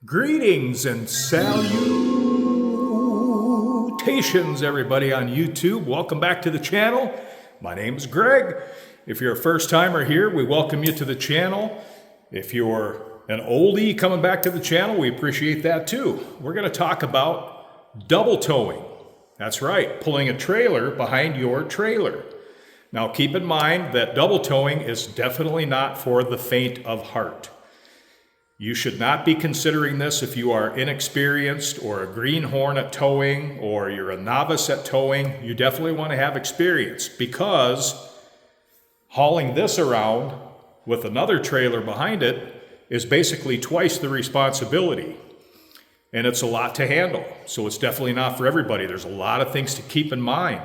Greetings and salutations, everybody on YouTube. Welcome back to the channel. My name is Greg. If you're a first timer here, we welcome you to the channel. If you're an oldie coming back to the channel, we appreciate that too. We're going to talk about double towing. That's right, pulling a trailer behind your trailer. Now keep in mind that double towing is definitely not for the faint of heart. You should not be considering this if you are inexperienced or a greenhorn at towing or you're a novice at towing. You definitely want to have experience because hauling this around with another trailer behind it is basically twice the responsibility. And it's a lot to handle. So it's definitely not for everybody. There's a lot of things to keep in mind,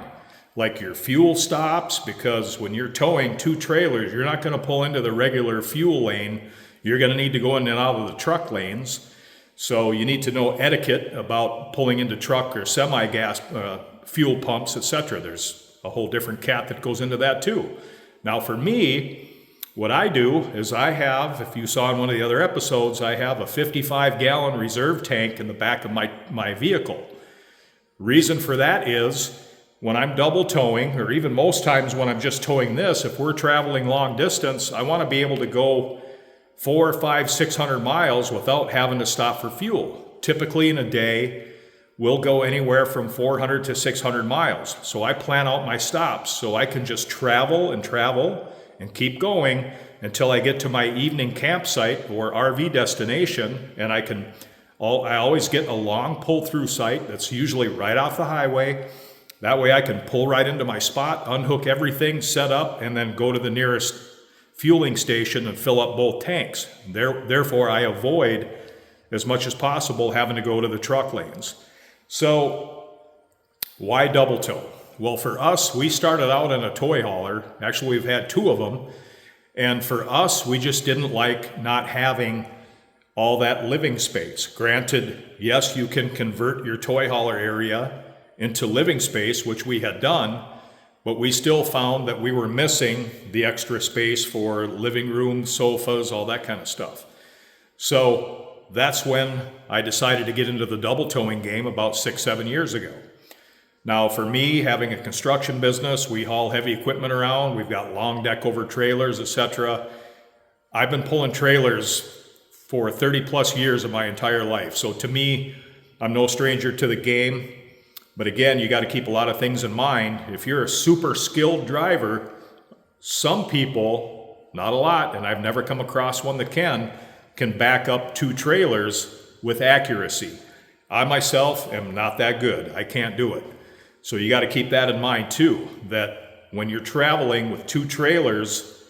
like your fuel stops, because when you're towing two trailers, you're not going to pull into the regular fuel lane. You're going to need to go in and out of the truck lanes. So you need to know etiquette about pulling into truck or semi-gas fuel pumps, etc. There's a whole different cat that goes into that too. Now for me, what I do is I have, if you saw in one of the other episodes, I have a 55-gallon reserve tank in the back of my vehicle. Reason for that is when I'm double towing, or even most times when I'm just towing this, if we're traveling long distance, I want to be able to go 400, 500, 600 miles without having to stop for fuel. Typically in a day, we'll go anywhere from 400 to 600 miles. So I plan out my stops so I can just travel and keep going until I get to my evening campsite or RV destination, and I always get a long pull-through site that's usually right off the highway. That way I can pull right into my spot, unhook everything, set up, and then go to the nearest fueling station and fill up both tanks. Therefore, I avoid as much as possible having to go to the truck lanes. So, why double tow? Well, for us, we started out in a toy hauler. Actually, we've had two of them. And for us, we just didn't like not having all that living space. Granted, yes, you can convert your toy hauler area into living space, which we had done, but we still found that we were missing the extra space for living room, sofas, all that kind of stuff. So that's when I decided to get into the double towing game about 6-7 years ago. Now for me, having a construction business, we haul heavy equipment around, we've got long deck over trailers, etc. I've been pulling trailers for 30 plus years of my entire life. So to me, I'm no stranger to the game. But again, you got to keep a lot of things in mind. If you're a super skilled driver, some people, not a lot, and I've never come across one that can back up two trailers with accuracy. I myself am not that good. I can't do it. So you got to keep that in mind too, that when you're traveling with two trailers,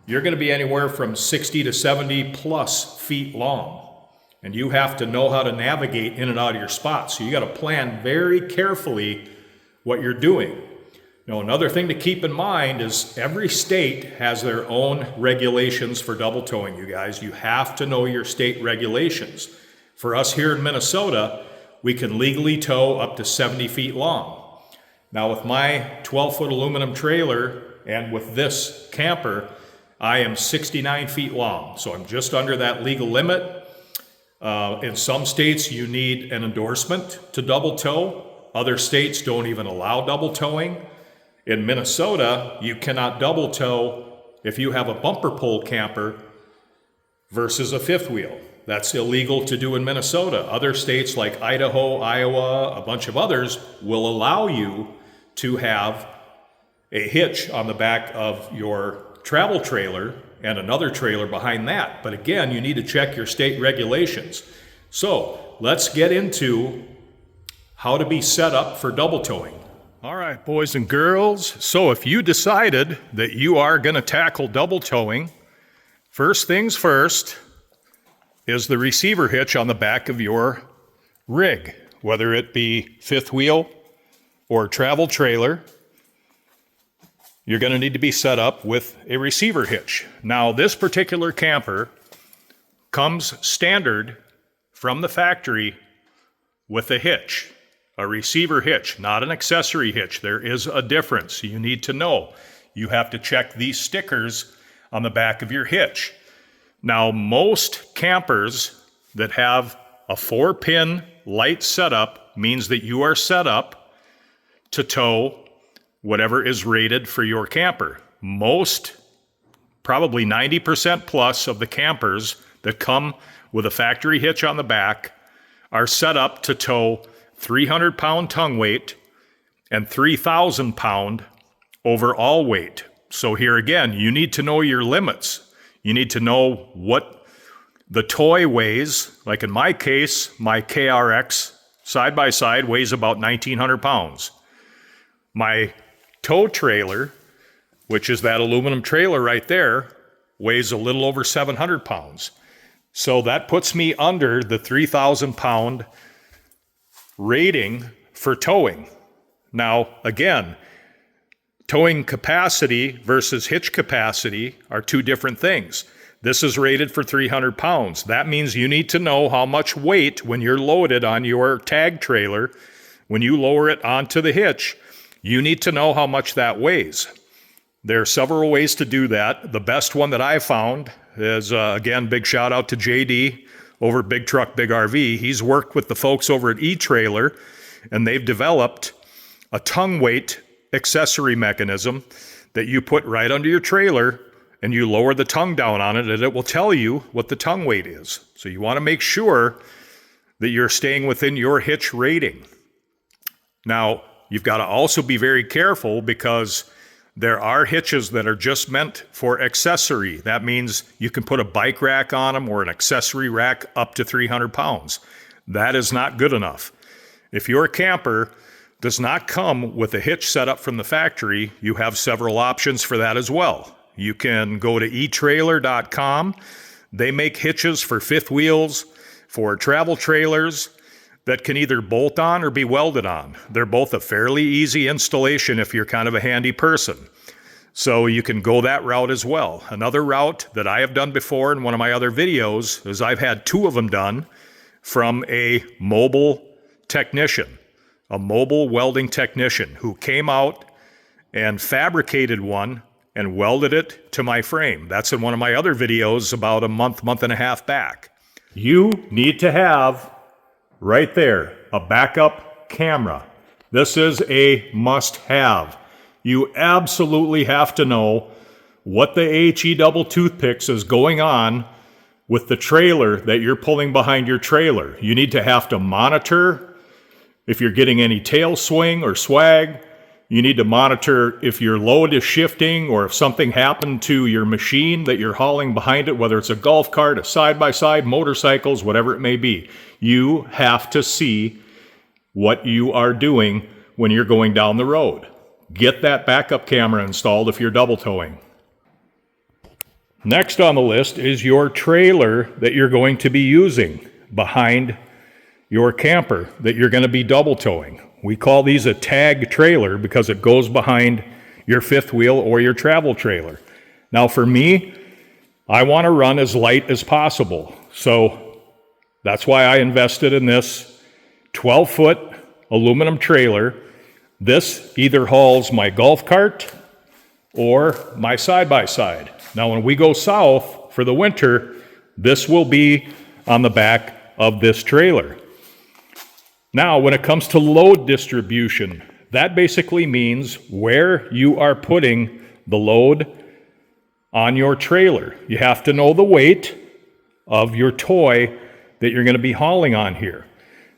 you're going to be anywhere from 60 to 70 plus feet long. And you have to know how to navigate in and out of your spots. So you got to plan very carefully what you're doing. Now, another thing to keep in mind is every state has their own regulations for double towing, you guys. You have to know your state regulations. For us here in Minnesota, we can legally tow up to 70 feet long. Now, with my 12-foot aluminum trailer and with this camper, I am 69 feet long. So I'm just under that legal limit. In some states, you need an endorsement to double tow. Other states don't even allow double towing. In Minnesota, you cannot double tow if you have a bumper pull camper versus a fifth wheel. That's illegal to do in Minnesota. Other states like Idaho, Iowa, a bunch of others will allow you to have a hitch on the back of your travel trailer and another trailer behind that. But again, you need to check your state regulations. So let's get into how to be set up for double towing. All right, boys and girls. So if you decided that you are going to tackle double towing, first things first is the receiver hitch on the back of your rig, whether it be fifth wheel or travel trailer. You're going to need to be set up with a receiver hitch. Now, this particular camper comes standard from the factory with a hitch, a receiver hitch, not an accessory hitch. There is a difference. You need to know. You have to check these stickers on the back of your hitch. Now, most campers that have a 4-pin light setup means that you are set up to tow whatever is rated for your camper. Most, probably 90% plus of the campers that come with a factory hitch on the back are set up to tow 300-pound tongue weight and 3,000-pound overall weight. So here again, you need to know your limits. You need to know what the toy weighs. Like in my case, my KRX side-by-side weighs about 1,900 pounds. My tow trailer, which is that aluminum trailer right there, weighs a little over 700 pounds. So that puts me under the 3,000-pound rating for towing. Now, again, towing capacity versus hitch capacity are two different things. This is rated for 300 pounds. That means you need to know how much weight when you're loaded on your tag trailer, when you lower it onto the hitch, you need to know how much that weighs. There are several ways to do that. The best one that I found is, again, big shout out to JD over at Big Truck, Big RV. He's worked with the folks over at E-Trailer, and they've developed a tongue weight accessory mechanism that you put right under your trailer, and you lower the tongue down on it, and it will tell you what the tongue weight is. So you want to make sure that you're staying within your hitch rating. Now, you've got to also be very careful because there are hitches that are just meant for accessory. That means you can put a bike rack on them or an accessory rack up to 300 pounds. That is not good enough. If your camper does not come with a hitch setup from the factory, you have several options for that as well. You can go to eTrailer.com. They make hitches for fifth wheels, for travel trailers that can either bolt on or be welded on. They're both a fairly easy installation if you're kind of a handy person. So you can go that route as well. Another route that I have done before in one of my other videos is I've had 2 of them done from a mobile technician, a mobile welding technician who came out and fabricated one and welded it to my frame. That's in one of my other videos about a month and a half back. You need to have right there a backup camera. This is a must-have. You absolutely have to know what the HE double toothpicks is going on with the trailer that you're pulling behind your trailer. You need to have to monitor if you're getting any tail swing or swag. You need to monitor if your load is shifting or if something happened to your machine that you're hauling behind it, whether it's a golf cart, a side-by-side, motorcycles, whatever it may be. You have to see what you are doing when you're going down the road. Get that backup camera installed if you're double towing. Next on the list is your trailer that you're going to be using behind your camper that you're going to be double towing. We call these a tag trailer because it goes behind your fifth wheel or your travel trailer. Now for me, I want to run as light as possible. So that's why I invested in this 12-foot aluminum trailer. This either hauls my golf cart or my side-by-side. Now when we go south for the winter, this will be on the back of this trailer. Now, when it comes to load distribution, that basically means where you are putting the load on your trailer. You have to know the weight of your toy that you're going to be hauling on here.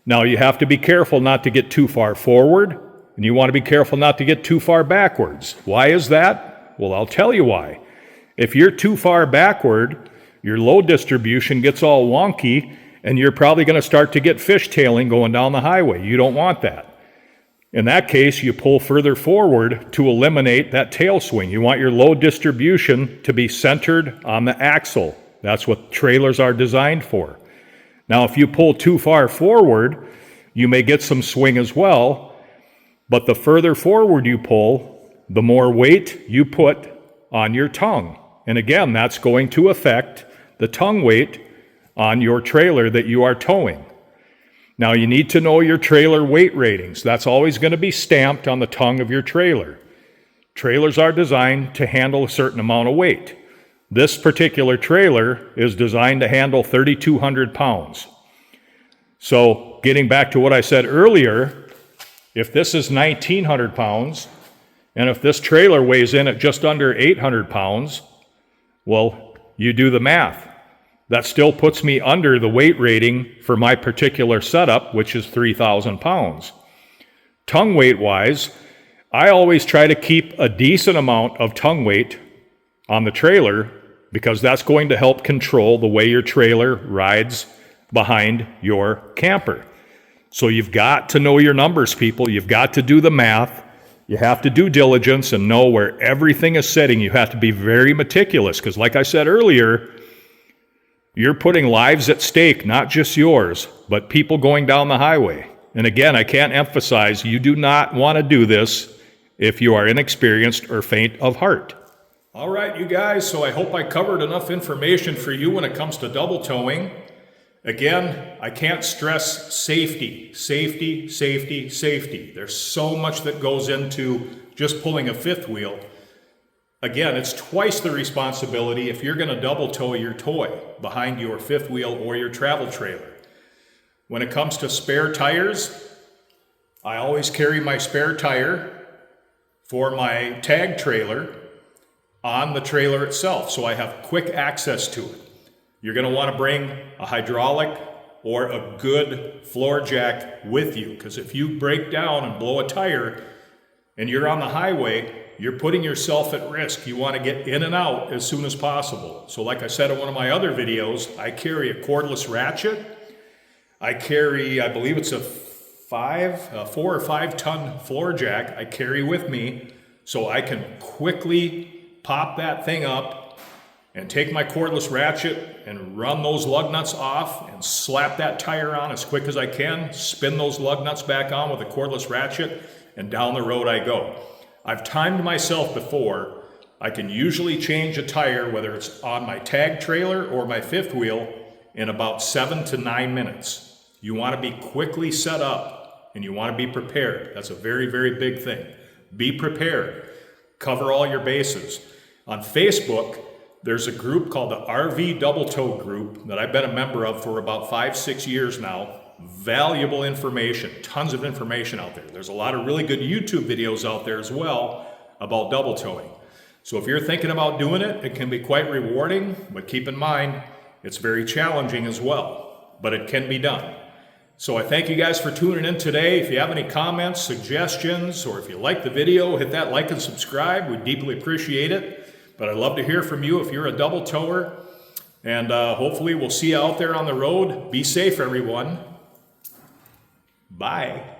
Now, you have to be careful not to get too far forward, and you want to be careful not to get too far backwards. Why is that? Well, I'll tell you why. If you're too far backward, your load distribution gets all wonky, and you're probably going to start to get fishtailing going down the highway. You don't want that. In that case, you pull further forward to eliminate that tail swing. You want your load distribution to be centered on the axle. That's what trailers are designed for. Now, if you pull too far forward, you may get some swing as well, but the further forward you pull, the more weight you put on your tongue. And again, that's going to affect the tongue weight on your trailer that you are towing. Now you need to know your trailer weight ratings. That's always going to be stamped on the tongue of your trailer. Trailers are designed to handle a certain amount of weight. This particular trailer is designed to handle 3,200 pounds. So getting back to what I said earlier, if this is 1,900 pounds, and if this trailer weighs in at just under 800 pounds, well, you do the math. That still puts me under the weight rating for my particular setup, which is 3,000 pounds. Tongue weight wise, I always try to keep a decent amount of tongue weight on the trailer because that's going to help control the way your trailer rides behind your camper. So you've got to know your numbers, people. You've got to do the math. You have to do diligence and know where everything is sitting. You have to be very meticulous because, like I said earlier, you're putting lives at stake, not just yours, but people going down the highway. And again, I can't emphasize, you do not want to do this if you are inexperienced or faint of heart. All right, you guys, so I hope I covered enough information for you when it comes to double towing. Again, I can't stress safety, safety, safety, safety. There's so much that goes into just pulling a fifth wheel. Again, it's twice the responsibility if you're going to double tow your toy behind your fifth wheel or your travel trailer. When it comes to spare tires, I always carry my spare tire for my tag trailer on the trailer itself, so I have quick access to it. You're going to want to bring a hydraulic or a good floor jack with you, because if you break down and blow a tire and you're on the highway, you're putting yourself at risk. You want to get in and out as soon as possible. So like I said in one of my other videos, I carry a cordless ratchet. I carry, I believe it's a 4 or 5 ton floor jack I carry with me so I can quickly pop that thing up and take my cordless ratchet and run those lug nuts off and slap that tire on as quick as I can, spin those lug nuts back on with a cordless ratchet, and down the road I go. I've timed myself before. I can usually change a tire, whether it's on my tag trailer or my fifth wheel, in about 7 to 9 minutes. You want to be quickly set up and you want to be prepared. That's a very, very big thing. Be prepared. Cover all your bases. On Facebook, there's a group called the RV Double Tow Group that I've been a member of for about 5-6 years now. Valuable information, tons of information out there. There's a lot of really good YouTube videos out there as well about double towing. So if you're thinking about doing it, it can be quite rewarding, but keep in mind, it's very challenging as well, but it can be done. So I thank you guys for tuning in today. If you have any comments, suggestions, or if you like the video, hit that like and subscribe. We deeply appreciate it. But I'd love to hear from you if you're a double tower. And hopefully we'll see you out there on the road. Be safe, everyone. Bye.